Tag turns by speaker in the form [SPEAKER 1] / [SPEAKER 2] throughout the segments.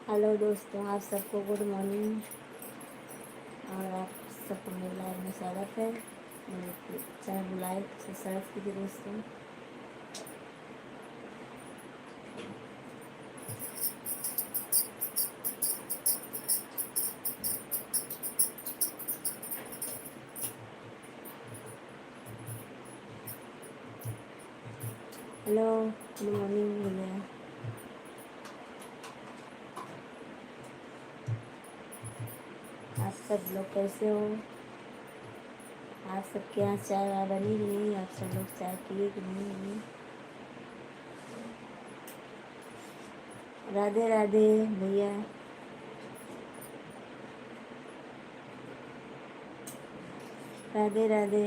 [SPEAKER 1] Hello दोस्तों, आप सबको गुड मॉर्निंग और आप सबको मेरे लाइव में स्वागत है। मेरे चैनल को लाइक सब्सक्राइब कीजिए दोस्तों। हेलो, गुड मॉर्निंग भैया। आप सब लोग कैसे हो? आप सबके यहाँ चाय वाय बनी कि नहीं? आप सब लोग चाय पिए कि नहीं? राधे राधे भैया। राधे राधे।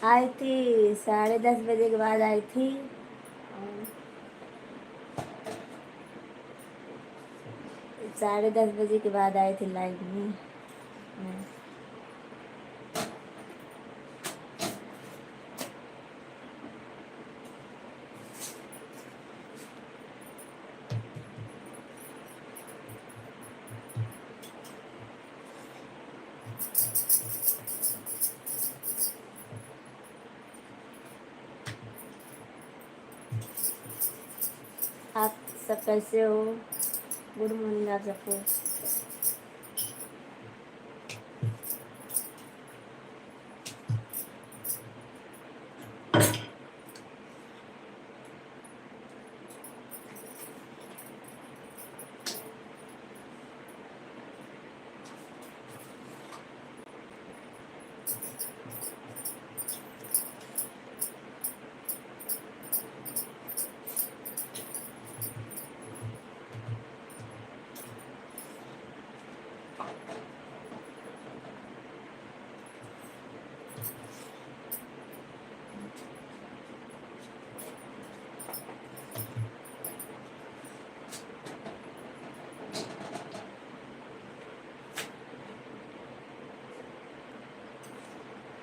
[SPEAKER 1] आई थी 10:30 बजे के बाद आई थी। 10:30 बजे के बाद आई थी लाइव में। आप सब कैसे हो? गुड मॉर्निंग आप सबको।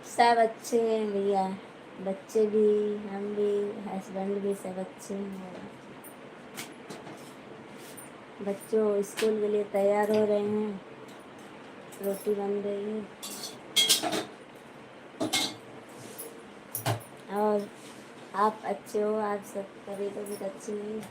[SPEAKER 1] सब अच्छे हैं भैया, बच्चे भी, हम भी, हस्बैंड भी, सब अच्छे हैं। बच्चों स्कूल के लिए तैयार हो रहे हैं, रोटी बन रही है। और आप अच्छे हो, आप सब कभी तो बहुत अच्छी नहीं।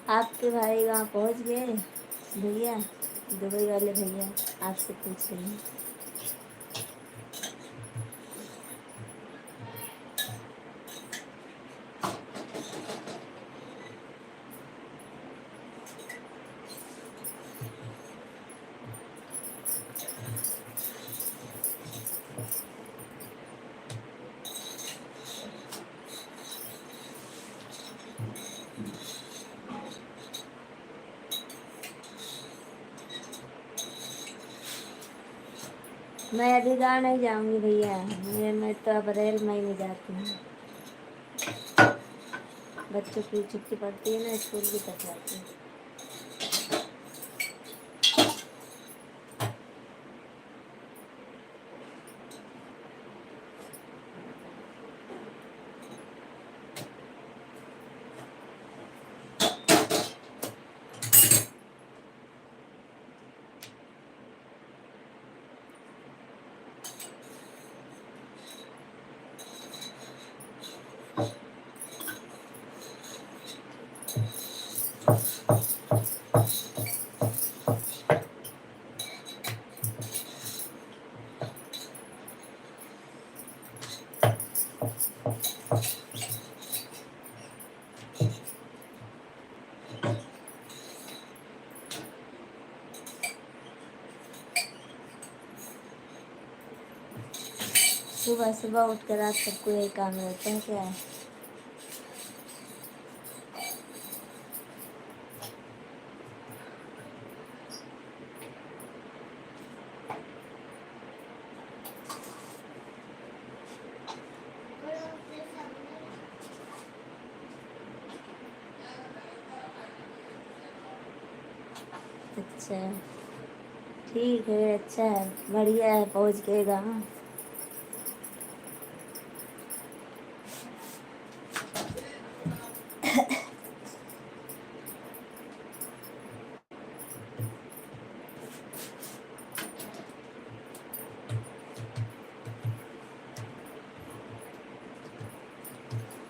[SPEAKER 1] आपके भाई वहाँ पहुँच गए भैया, दुबई वाले भैया आपसे पूछ रही हैं। मैं अभी गाँव नहीं जाऊँगी भैया, मैं तो अप्रैल मई में जाती हूँ। बच्चों की छुट्टी पड़ती है ना स्कूल की, तब जाती हूँ। सुबह सुबह उठ कर आप सबको यही काम रहता है क्या? अच्छा, ठीक है, अच्छा है, बढ़िया है, पहुँच गए गाँव।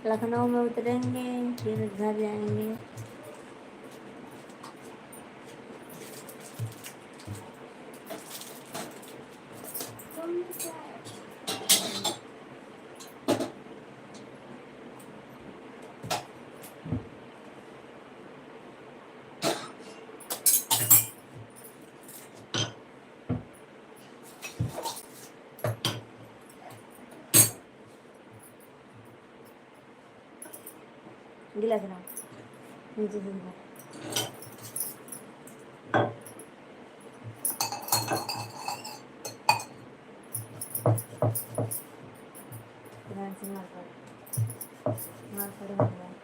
[SPEAKER 1] लखनऊ में उतरेंगे, फिर घर जाएंगे। गिला गिला नीचे से गिला। ध्यान से मार पड़े हो गया।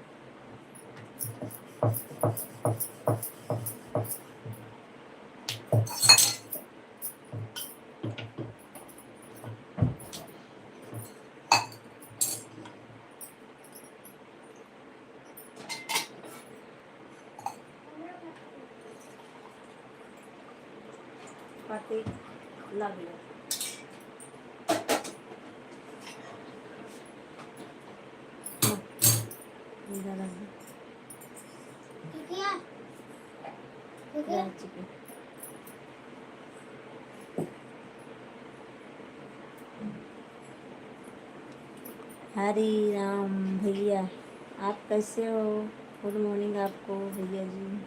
[SPEAKER 1] पाते लग गया। इधर लग गया। जा चुके। हरी राम भैया, आप कैसे हो? गुड मॉर्निंग आपको भैया जी।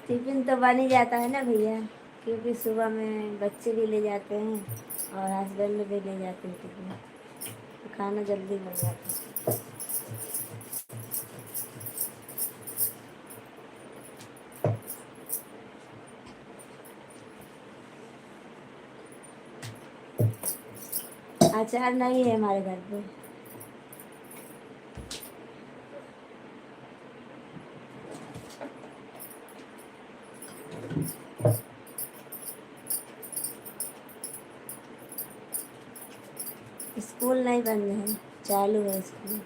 [SPEAKER 1] टिफिन तो बन ही जाता है ना भैया, क्योंकि सुबह में बच्चे भी ले जाते हैं और हस्बैंड भी ले जाते हैं टिफिन, तो खाना जल्दी बन जाता है। अचार नहीं है हमारे घर पे। स्कूल नहीं बंद है, चालू है स्कूल।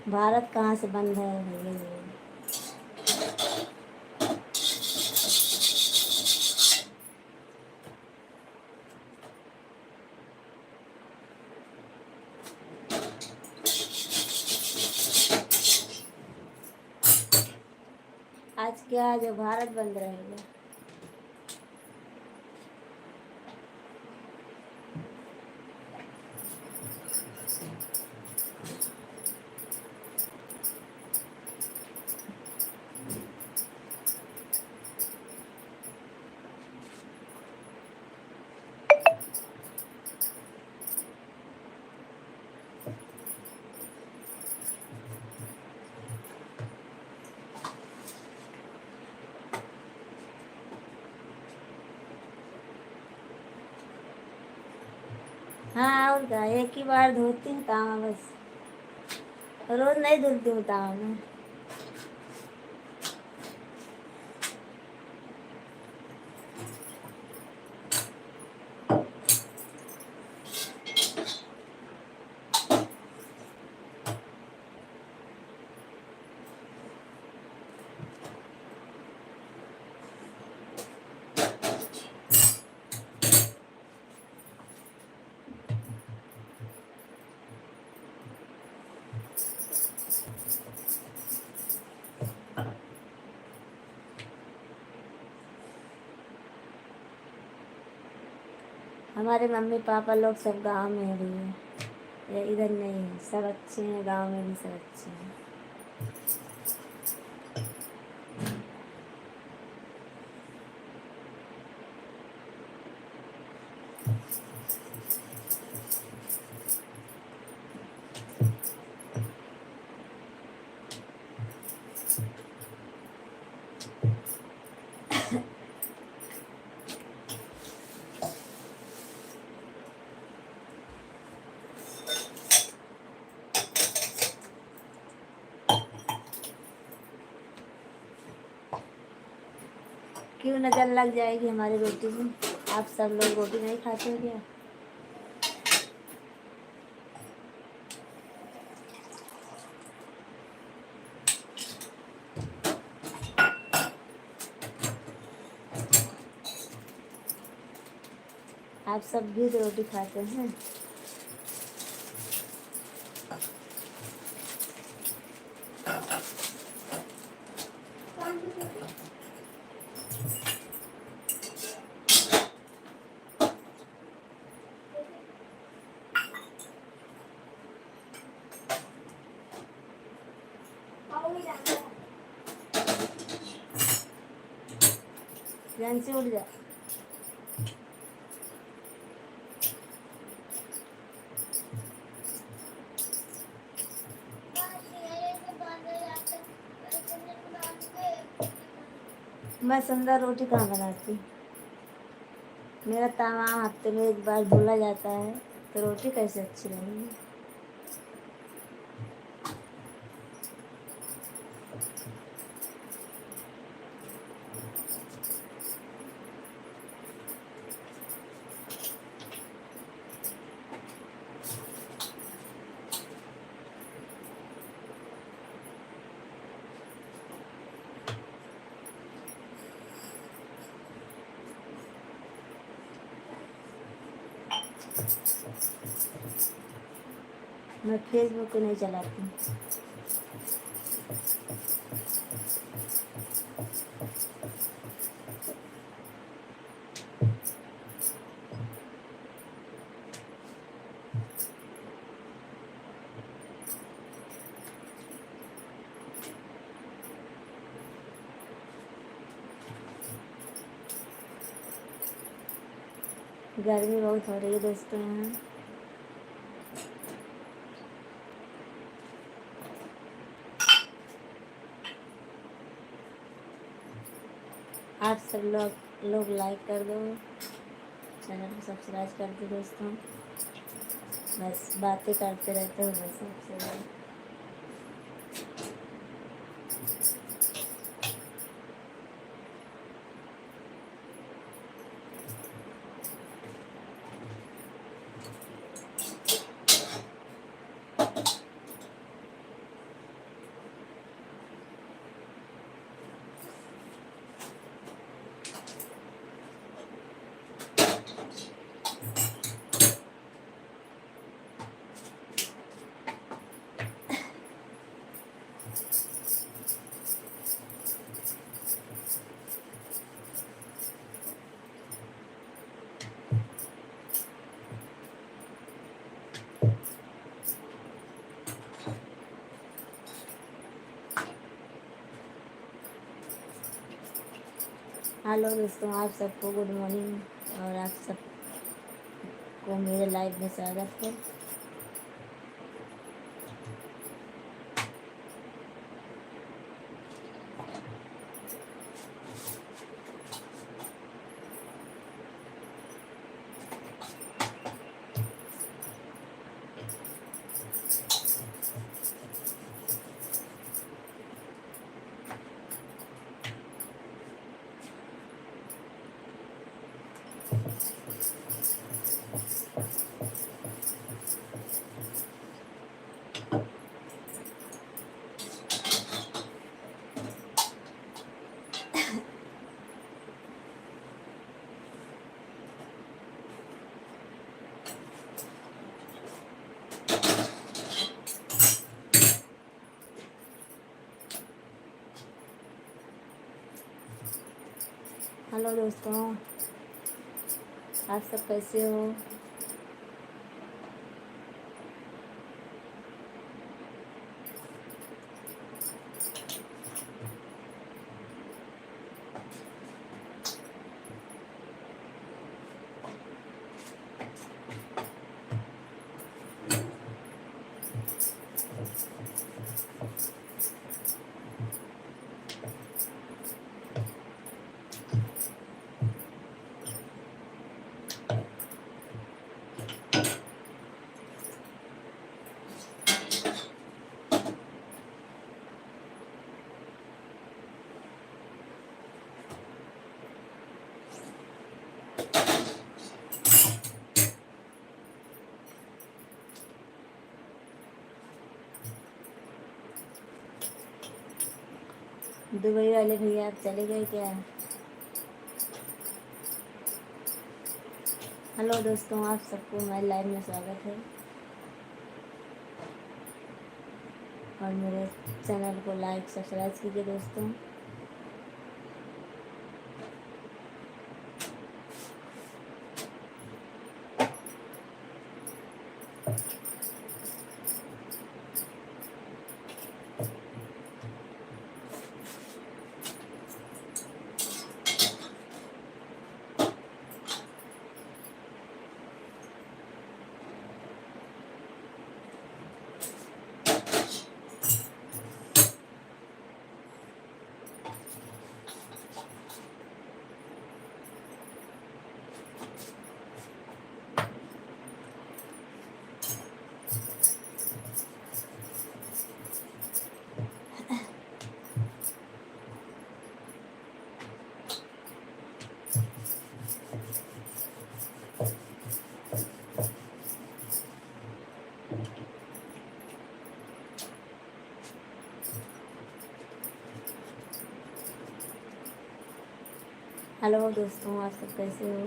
[SPEAKER 1] भारत कहाँ से बंद है भैया ये? आज क्या, जो भारत बंद रहेगा? हाँ, और क्या, एक ही बार धोती हूँ तावा बस, रोज नहीं धुलती हूँ तावा में। हमारे मम्मी पापा लोग सब गांव में है भैया, ये इधर नहीं है, सब अच्छे हैं, गांव में भी सब अच्छे हैं। क्यों नजर लग जाएगी हमारी रोटी में? आप सब लोग रोटी नहीं खाते हो क्या? आप सब भी तो रोटी खाते हैं। ध्यान से उठ जा। मैं सुंदर रोटी कहाँ बनाती? मेरा तवा हफ्ते में एक बार धुला जाता है, तो रोटी कैसे अच्छी रहेगी? मैं फेसबुक नहीं चलाती। गर्मी बहुत हो रही है दोस्तों यहाँ। आप सब लोग लाइक कर दो, चैनल को सब्सक्राइब कर दो दोस्तों। बस बातें करते रहते हो बस आपसे। हेलो दोस्तों, आप सबको गुड मॉर्निंग और आप सबको मेरे लाइव में स्वागत है। हेलो दोस्तों, आप सब कैसे हो? दुबई वाले भैया आप चले गए क्या? हेलो दोस्तों, आप सबको हमारे लाइव में स्वागत है और मेरे चैनल को लाइक सब्सक्राइब कीजिए दोस्तों। हेलो दोस्तों, आप सब कैसे हो?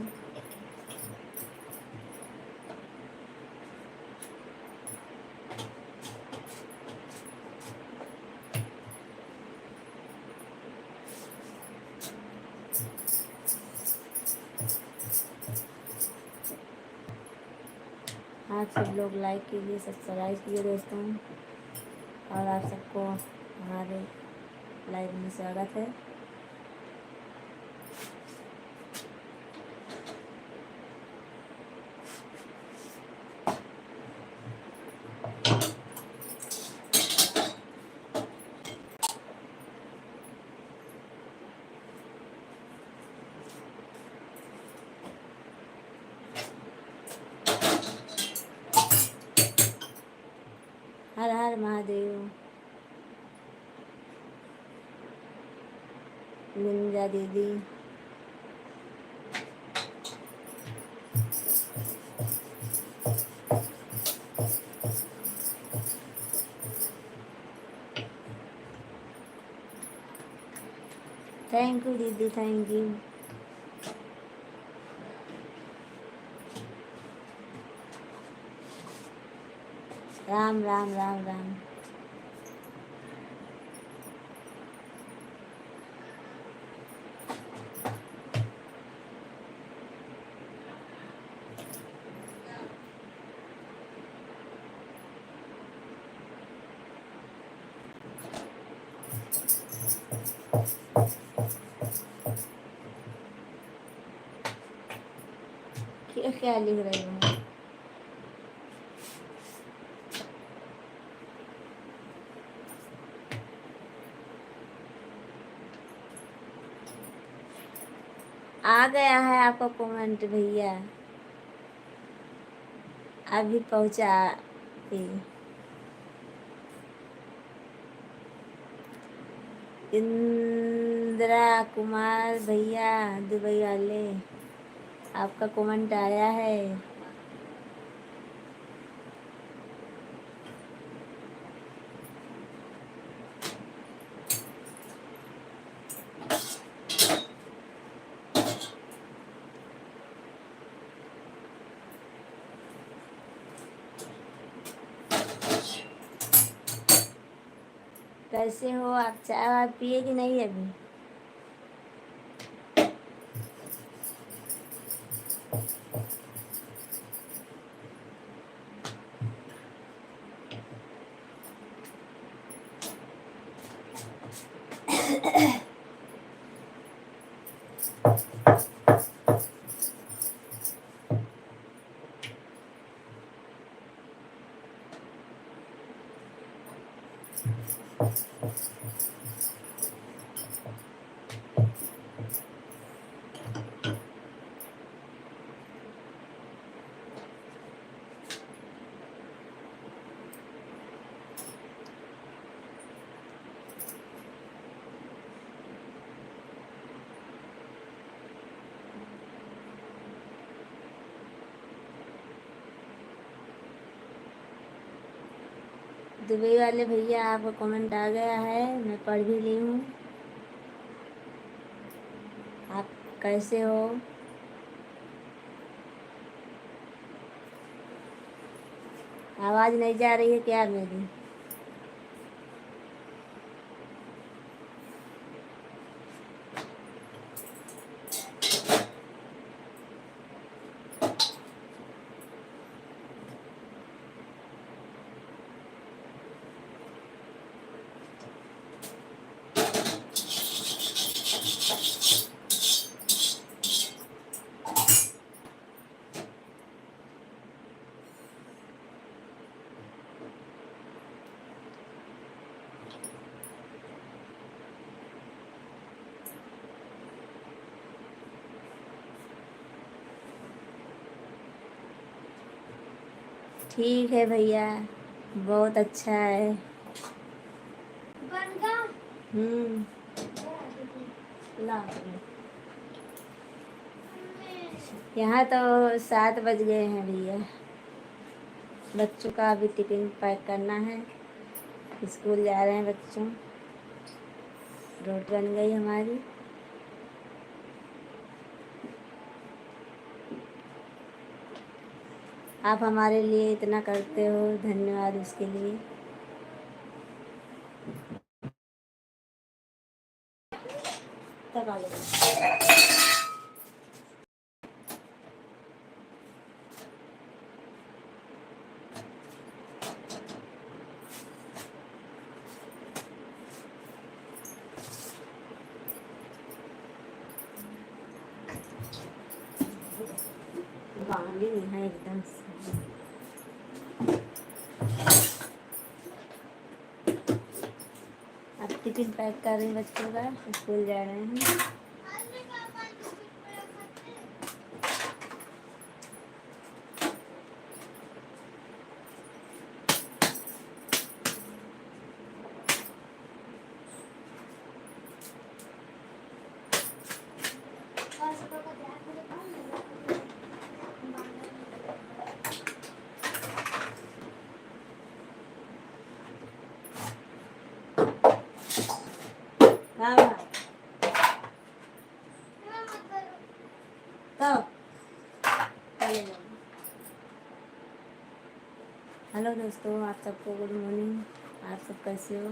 [SPEAKER 1] आप सब लोग लाइक कीजिए, सब्सक्राइब कीजिए दोस्तों। और आप सबको हमारे लाइव में स्वागत है। हर हर महादेव। निंजा दीदी, थैंक यू दीदी, थैंक यू। राम राम राम राम। क्या लिख रही हूँ? आ गया है आपका कमेंट भैया, अभी पहुँचा। इंदिरा कुमार भैया दुबई वाले, आपका कमेंट आया है। कैसे हो आप? चाय आप पिए कि नहीं अभी? दुबई वाले भैया आपका कमेंट आ गया है, मैं पढ़ भी ली हूँ। आप कैसे हो? आवाज़ नहीं जा रही है क्या मेरी? ठीक है भैया, बहुत अच्छा है। हम्म, ला। यहाँ तो 7 बज गए हैं भैया। बच्चों का अभी टिफिन पैक करना है, स्कूल जा रहे हैं बच्चों। रोटी बन गई हमारी। आप हमारे लिए इतना करते हो, धन्यवाद उसके लिए। तब आ जाओ। पानी है एकदम से। अब टिफिन पैक कर रही हूँ बच्चों का, स्कूल जा रहे हैं। हाँ तो हेलो दोस्तों, आप सबको गुड मॉर्निंग। आप सब कैसे हो?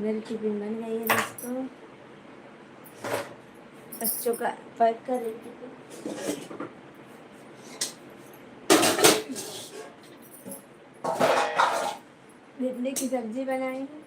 [SPEAKER 1] मेरी टिफिन बन गई है दोस्तों, बच्चों का पैक कर रही थी। भिंडी की सब्जी बनाई है।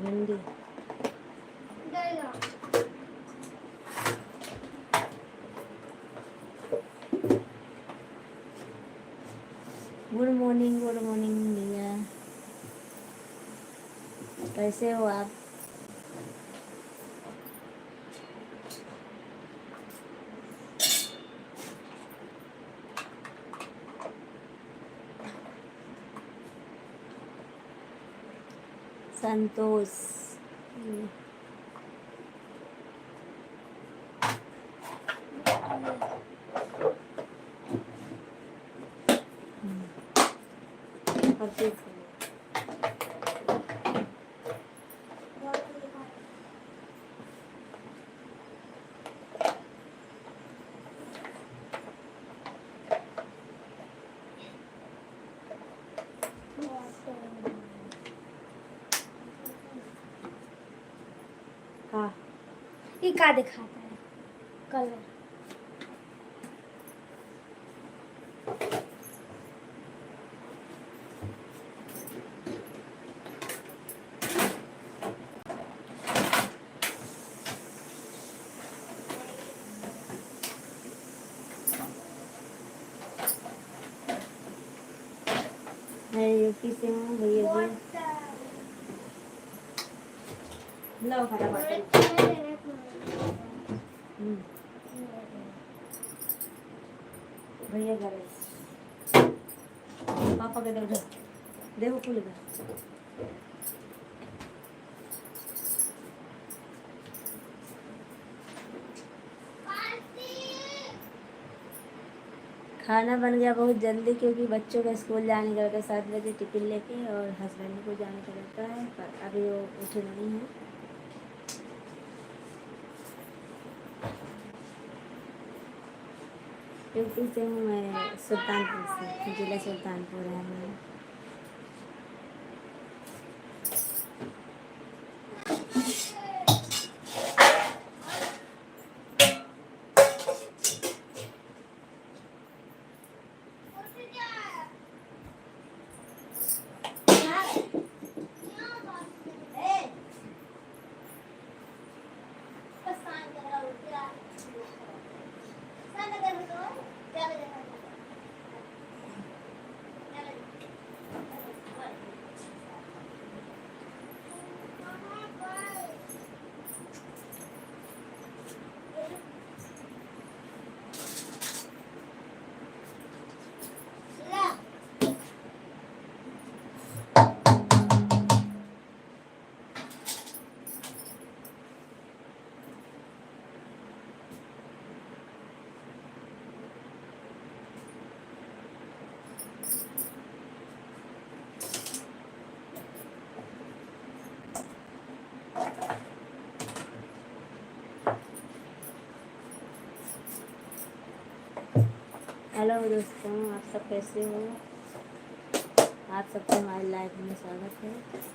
[SPEAKER 1] भिंडी गुड मॉर्निंग भैया, कैसे हो आप? संतोष प्रतीक हाँ,
[SPEAKER 2] ये क्या दिखाता है कलर?
[SPEAKER 1] मैं यूपी से हूँ भैया जी। लो फटाफट। भैया घर पापा के दे देखो खुल गया। खाना बन गया बहुत जल्दी, क्योंकि बच्चों का स्कूल जाने का रहता है 7 बजे टिफिन लेके, और हस्बैंड को जाने का रहता है, पर अभी वो उठे नहीं हैं। यूपी से हूँ मैं, सुल्तानपुर से, जिला सुल्तानपुर है मैं। हेलो दोस्तों, आप सब कैसे हो? आप सबको हमारे लाइव में स्वागत है।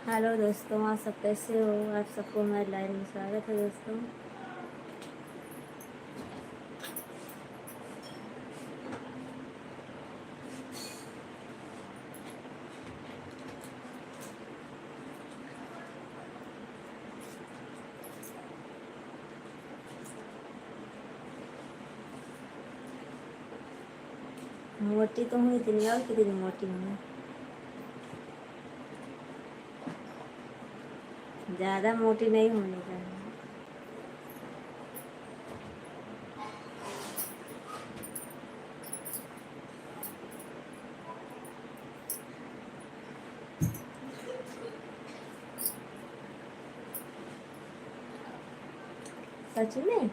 [SPEAKER 1] हेलो दोस्तों, आप सब कैसे हो? आप सबको हमारे लाइव में स्वागत है दोस्तों। मोटी तो हूँ इतनी, और कितनी मोटी हूँ? ज़्यादा मोटी नहीं होने का है। सच में?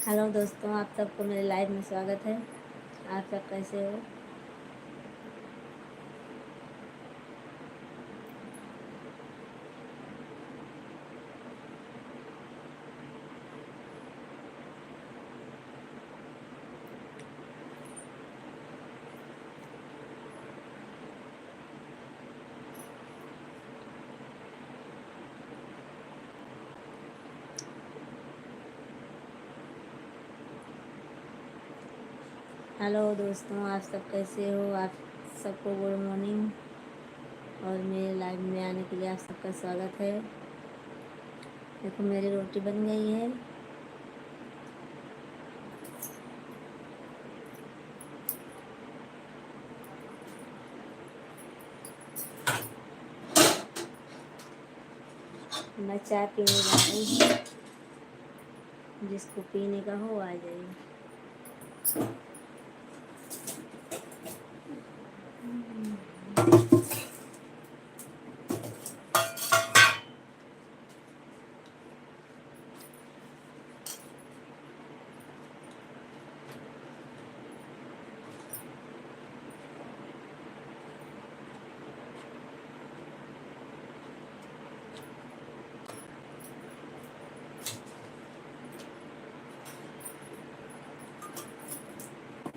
[SPEAKER 1] हेलो दोस्तों, आप सबको मेरे लाइव में स्वागत है। आप सब कैसे हो? हेलो दोस्तों, आप सब कैसे हो? आप सबको गुड मॉर्निंग। और मेरे लाइव में आने के लिए आप सबका स्वागत है। देखो मेरी रोटी बन गई है। मैं चाय पीने जा रही हूँ। जिसको पीने का हो आ जाइए।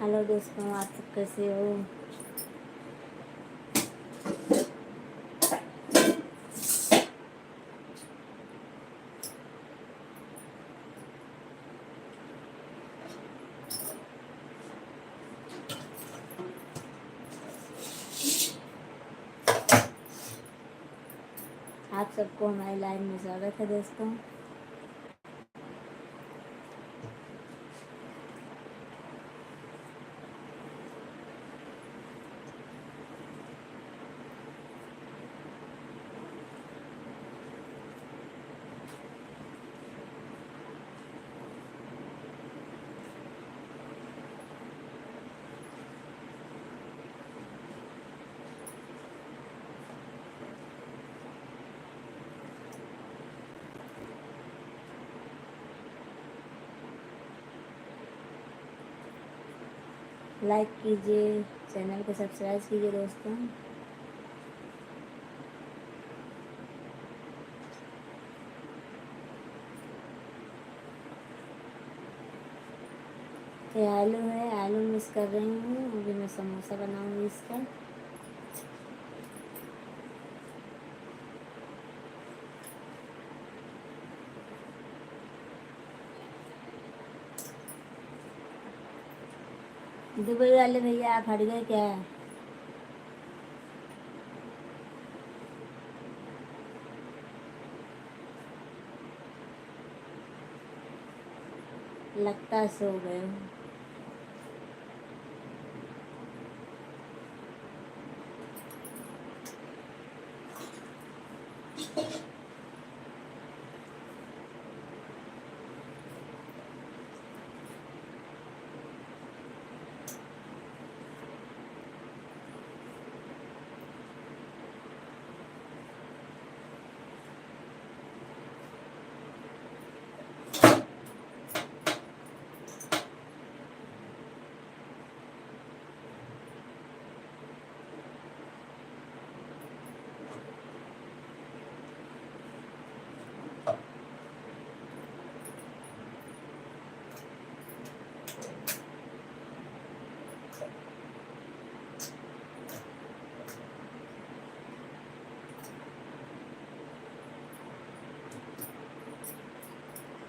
[SPEAKER 1] हेलो दोस्तों, आप सब कैसे हो? आप सबको हमारे लाइव में स्वागत है दोस्तों। लाइक कीजिए, चैनल को सब्सक्राइब कीजिए दोस्तों। ये आलू है, आलू मिक्स कर रही हूँ। अभी मैं समोसा बनाऊंगी इसका। दुबई वाले भैया आप हट गए क्या? लगता है सो गए हो।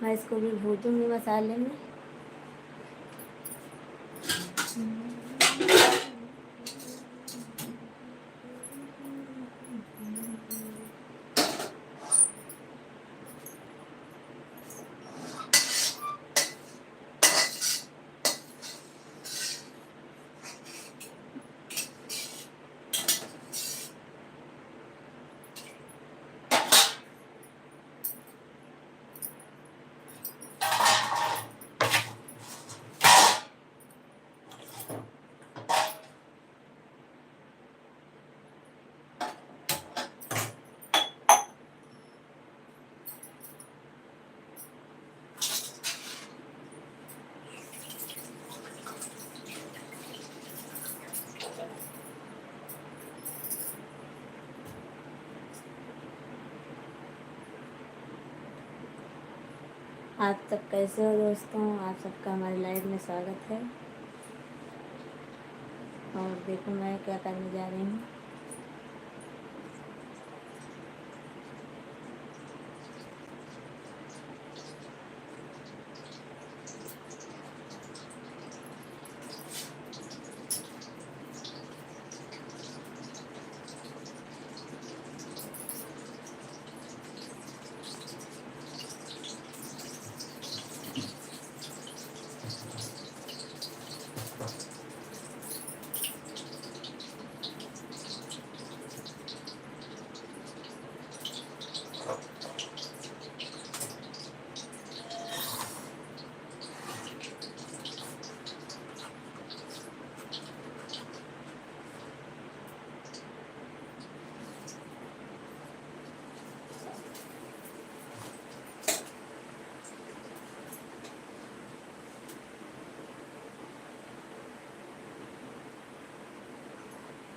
[SPEAKER 1] मैं इसको भी भूजूंगी मसाले में। आप सब कैसे हो दोस्तों? आप सबका हमारे लाइव में स्वागत है। और देखो मैं क्या करने जा रही हूँ।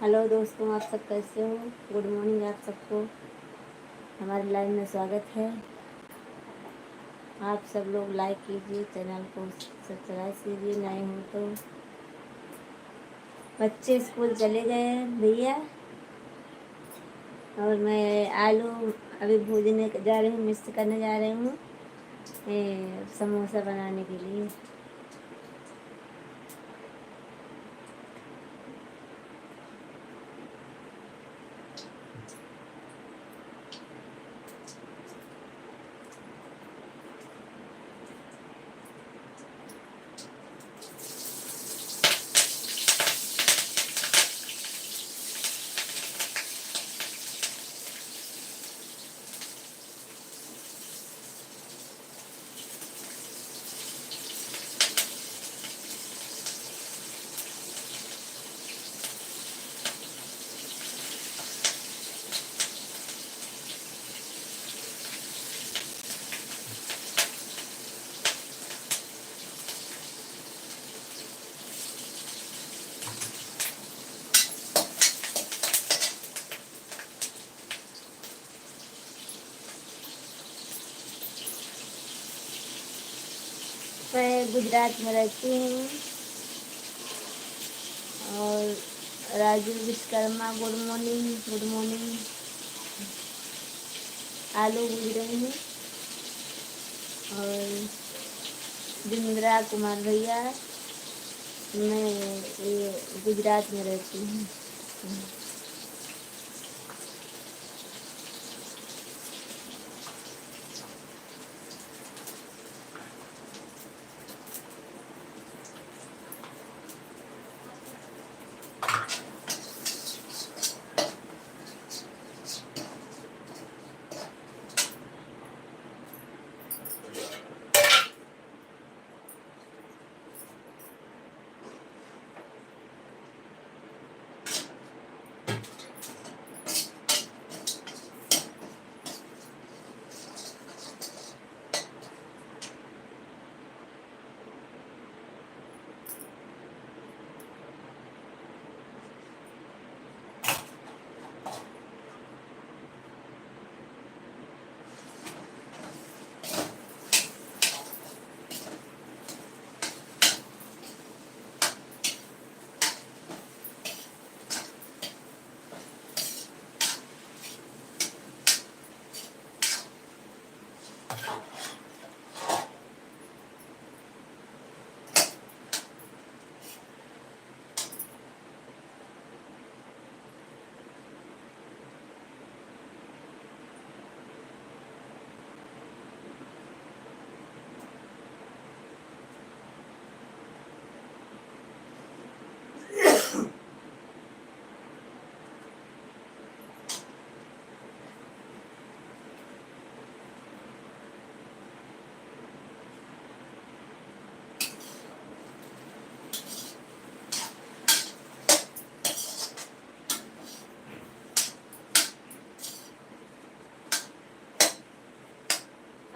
[SPEAKER 1] हेलो दोस्तों, आप सब कैसे हो? गुड मॉर्निंग आप सबको। हमारे लाइव में स्वागत है। आप सब लोग लाइक कीजिए, चैनल को सब्सक्राइब कीजिए नए हो तो। बच्चे स्कूल चले गए हैं भैया। और मैं आलू अभी भूनने जा रही हूँ, मिक्स करने जा रही हूँ समोसा बनाने के लिए। मैं गुजरात में रहती हूँ। और Raju Vishwakarma good morning, good morning. आलू भूज रही हूँ। और बिंद्रा कुमार भैया, मैं ये गुजरात में रहती हूँ।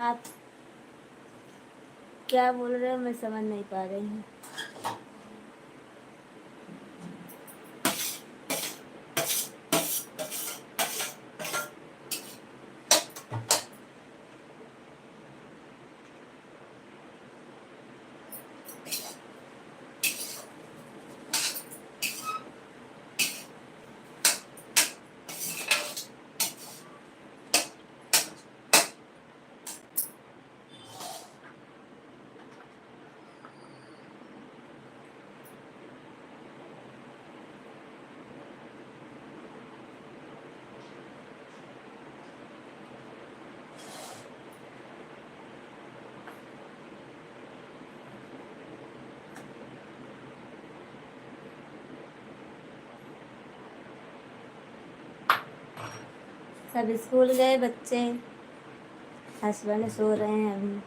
[SPEAKER 1] आप क्या बोल रहे हो, मैं समझ नहीं पा रही हूँ। सब स्कूल गए बच्चे, हस्बैंड सो रहे हैं अभी।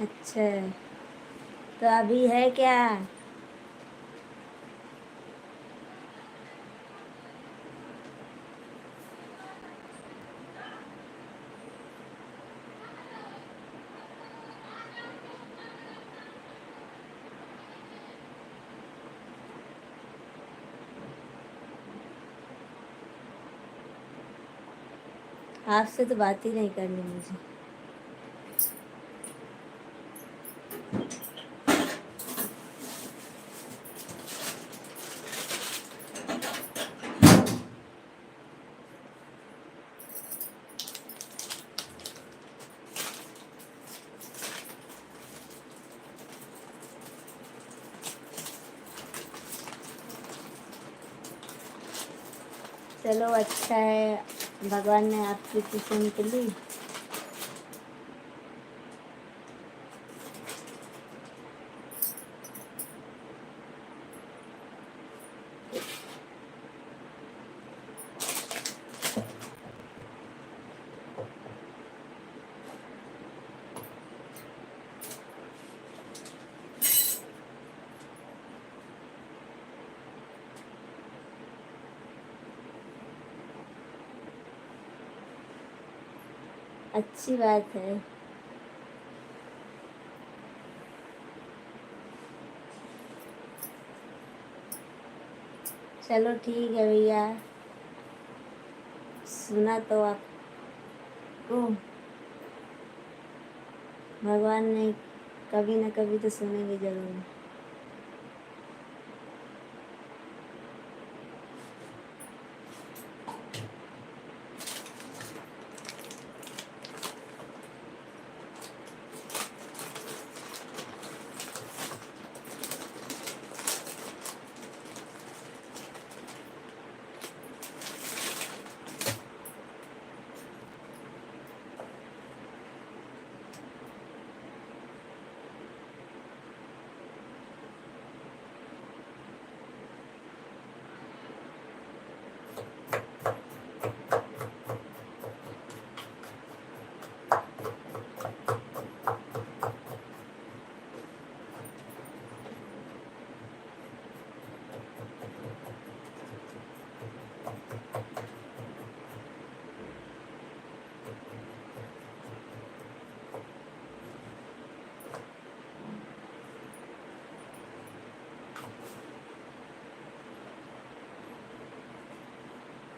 [SPEAKER 1] अच्छा, तो अभी है क्या? आपसे तो बात ही नहीं करनी मुझे। चलो अच्छा है, भगवान ने आपकी तो सुन तो ली। अच्छी बात है। चलो ठीक है भैया, सुना तो आपको, भगवान ने कभी न कभी तो सुनेंगे जरूर।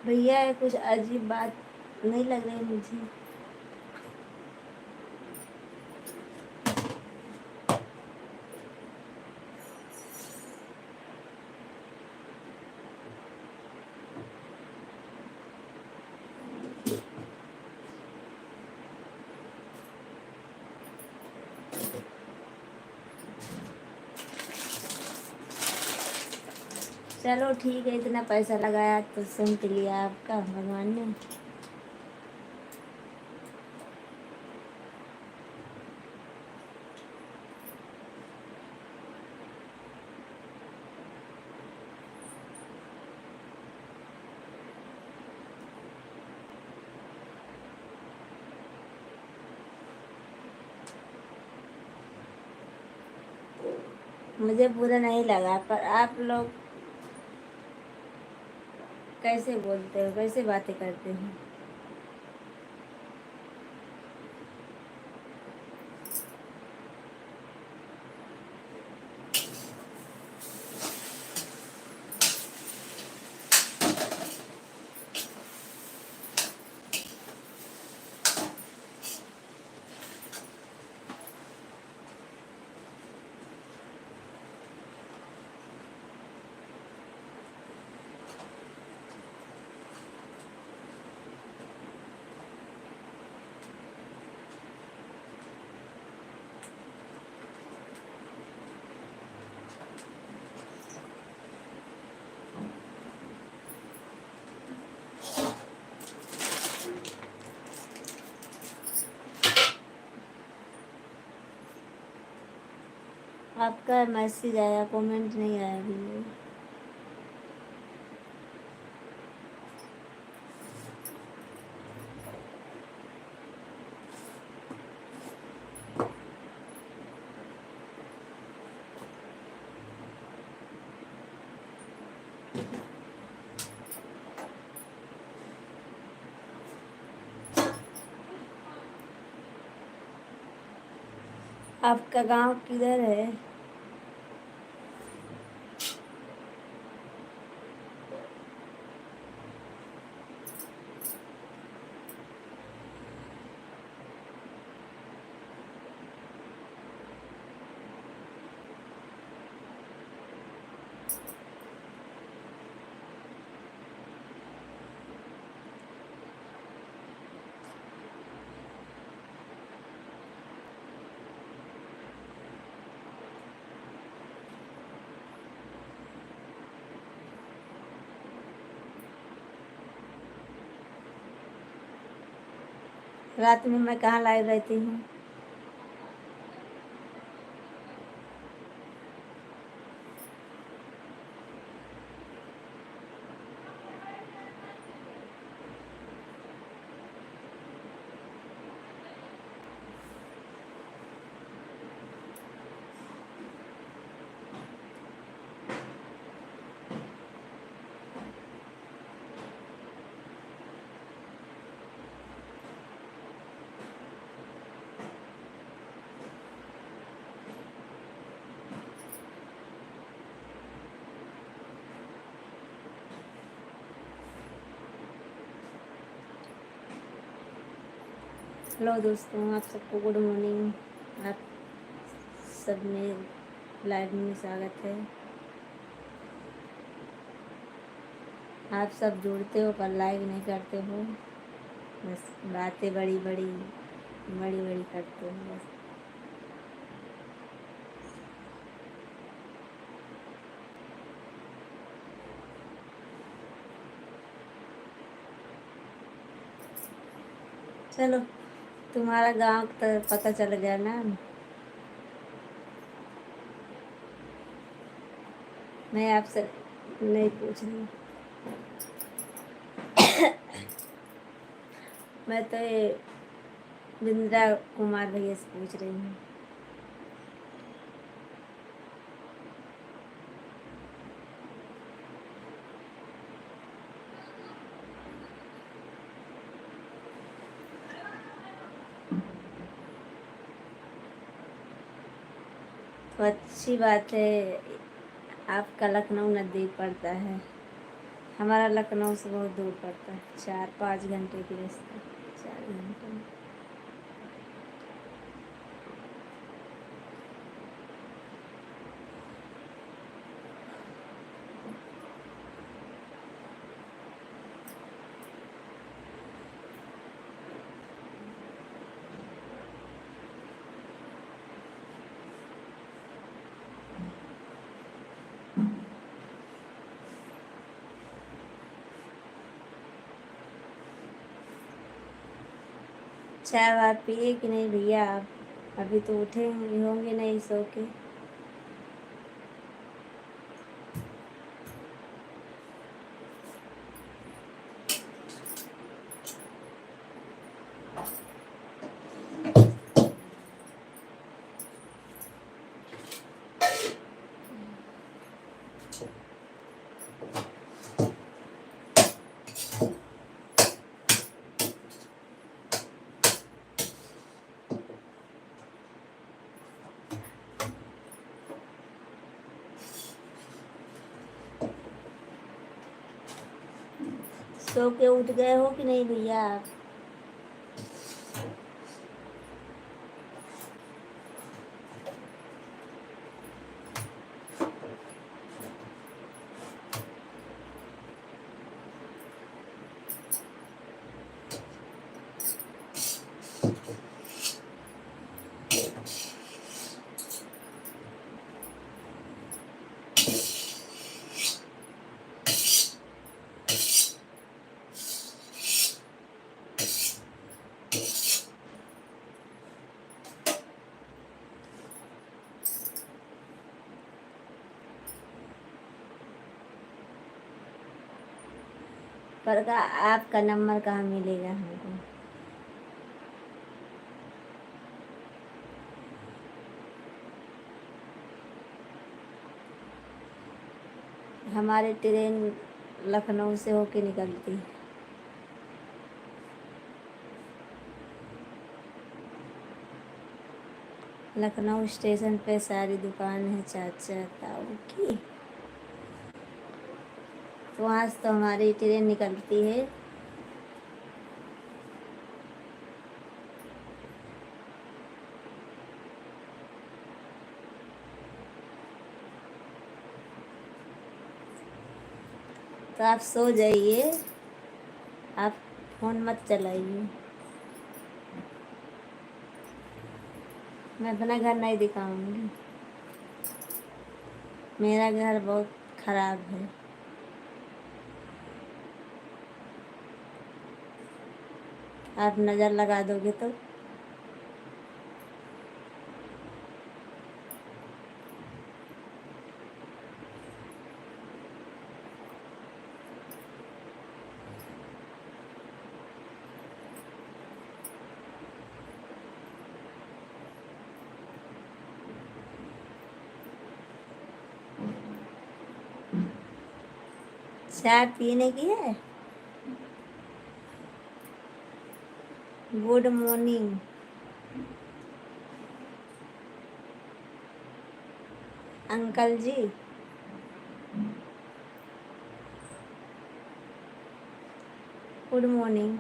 [SPEAKER 1] भैया ये कुछ अजीब बात नहीं लग रही मुझे। चलो ठीक है, इतना पैसा लगाया तो सुन तो लिया आपका भगवान ने। मुझे बुरा नहीं लगा, पर आप लोग कैसे बोलते हो, कैसे बातें करते हो। आपका मैसेज आया, कमेंट नहीं आया अभी। आपका गांव किधर है। रात में मैं कहाँ लाइव रहती हूँ। हेलो दोस्तों, आप सबको गुड मॉर्निंग। आप सब में लाइव में स्वागत है। आप सब जुड़ते हो पर लाइक नहीं करते हो, बस बातें बड़ी बड़ी बड़ी बड़ी करते हो बस। चलो, तुम्हारा गांव तो पता चल गया ना। मैं आपसे नहीं पूछ रही। मैं तो ये बिंद्रा कुमार भैया से पूछ रही हूँ। तो अच्छी बात है, आपका लखनऊ नज़दीक पड़ता है, हमारा लखनऊ से बहुत दूर पड़ता है, 4-5 घंटे की रास्ता। 4 घंटे में। चाय वाय पिए कि नहीं भैया आप? अभी तो उठे होंगे नहीं सो के। सो के उठ गए हो कि नहीं भैया आप? पर आपका नंबर कहाँ मिलेगा हमको? हमारी ट्रेन लखनऊ से होके निकलती है। लखनऊ स्टेशन पे सारी दुकान है चाचा ताऊ की, तो वहाँ से तो हमारी ट्रेन निकलती है। तो आप सो जाइए, आप फोन मत चलाइए। मैं अपना घर नहीं दिखाऊंगी, मेरा घर बहुत खराब है। आप नज़र लगा दोगे तो। चाय पीने की है। गुड मॉर्निंग अंकल जी। गुड मॉर्निंग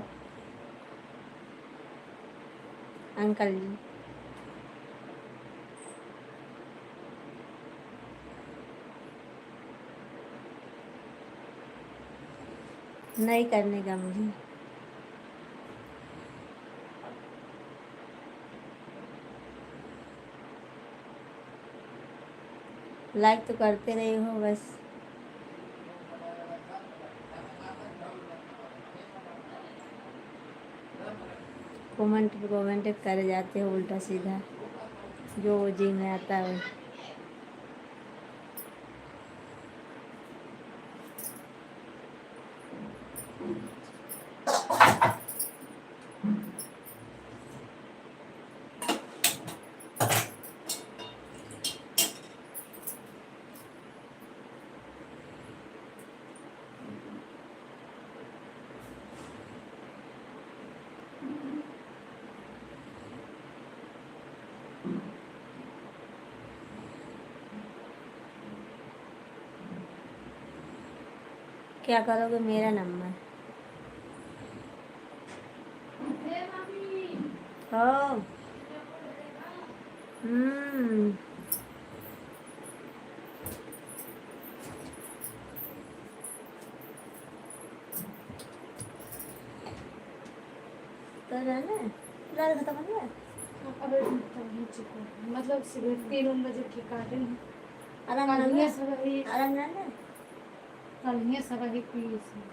[SPEAKER 1] अंकल जी। नहीं करने का मुझे। लाइक तो करते रहे हो बस। कमेंट करे जाते हो उल्टा सीधा, जो जी में आता है। क्या करोगे मेरा नंबर। ओ। हम्म। तो रहना रात खत्म हो गया।
[SPEAKER 2] अब मतलब सिगरेट 3 बजे के काटे हैं।
[SPEAKER 1] आराम
[SPEAKER 2] कल
[SPEAKER 1] रहना।
[SPEAKER 2] ये सब ही
[SPEAKER 1] आराम रहना।
[SPEAKER 2] कल ये सब ही पी से।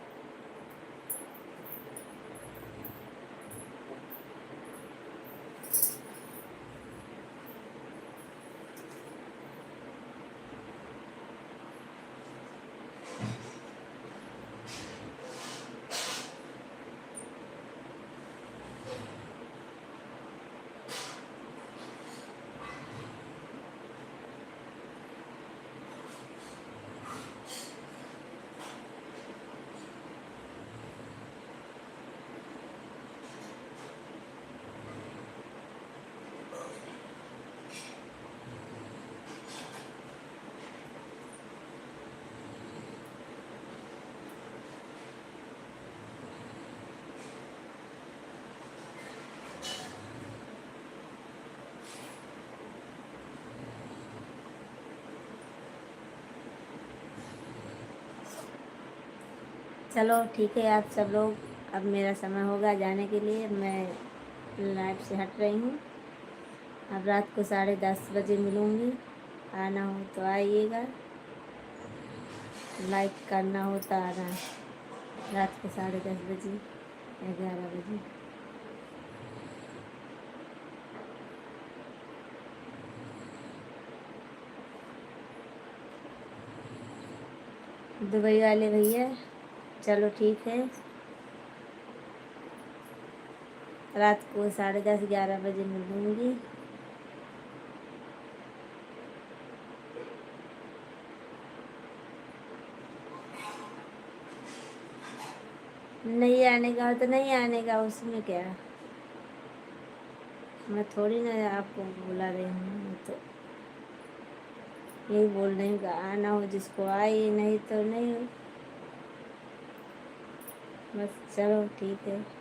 [SPEAKER 1] चलो ठीक है आप सब लोग, अब मेरा समय होगा जाने के लिए। मैं लाइफ से हट रही हूँ। अब रात को 10:30 बजे मिलूँगी। आना हो तो आइएगा, लाइक करना हो तो आना। रात को 10:30 बजे या 11 बजे। दुबई वाले भैया चलो ठीक है, रात को 10:30 11 बजे मिलूँगी। नहीं आने का हो तो नहीं आने का, उसमें क्या। मैं थोड़ी ना आपको बुला रही हूँ, तो यही बोल रही हूँ कि आना हो जिसको आए, नहीं तो नहीं हो। बस चलो ठीक है।